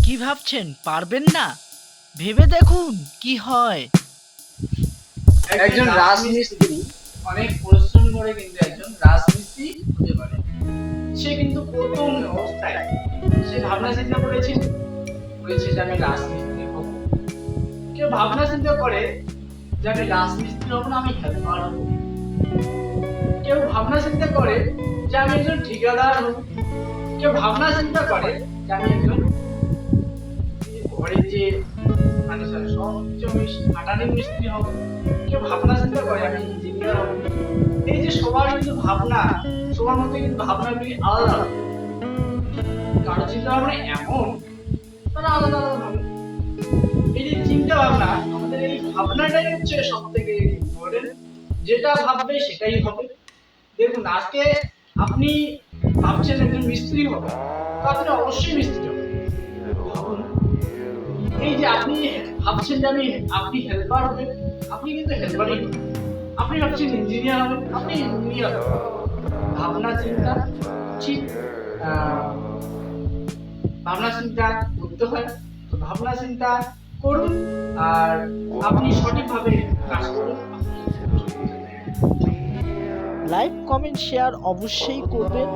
কি ভাবছেন পারবেন না? ভেবে দেখুন কি হয়। একজন রাজমিস্ত্রি অনেক পরিশ্রম করে কিন্তু একজন রাজমিস্ত্রি হতে পারে। সে কিন্তু প্রথম অবস্থায় সে ভাবনা চিন্তা করেছে যে আমি রাজমিস্ত্রি হব। কেউ ভাবনা চিন্তা করে যে আমি রাজমিস্ত্রি হব না, আমি হেল্পার হব। কেউ ভাবনা চিন্তা করে যে আমি একজন ঠিকাদার হব। কেউ ভাবনা চিন্তা করে যে আমি একজন ঘরে যে মানে সবচেয়ে হাঁটানি মিস্ত্রি হব। কেউ ভাবনা চিন্তা করে আমি ইঞ্জিনিয়ার হব। এই যে সবার কিন্তু ভাবনা, সবার মধ্যে কিন্তু ভাবনাগুলি আলাদা আলাদা। কারো চিন্তা ভাবনা এমন, তারা আলাদা আলাদা ভাবে। এই যে চিন্তা ভাবনা, আমাদের এই ভাবনাটাই হচ্ছে সব থেকে ইম্পর্টেন্ট। যেটা ভাববে সেটাই হবে। দেখুন, আজকে আপনি ভাবছেন একজন মিস্ত্রি হবে, তো আপনি অবশ্যই মিস্ত্রি হবেন। ভাবুন, এই যে আপনি ভাবছেন যে আপনি হেল্পার হবেন, আপনি কিন্তু হেল্পারই হবেন। আপনি ভাবছেন ইঞ্জিনিয়ার হবেন, আপনি ইঞ্জিনিয়ার হবেন। ভাবনা চিন্তা ঠিক ভাবনা চিন্তা করতে হয়। তো ভাবনা চিন্তা করুন, আর আপনি সঠিকভাবে কাজ করুন। লাইক, কমেন্ট, শেয়ার অবশ্যই করবেন।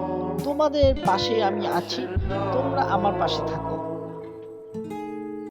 তোমাদের পাশে আমি আছি, তোমরা আমার পাশে থাকো।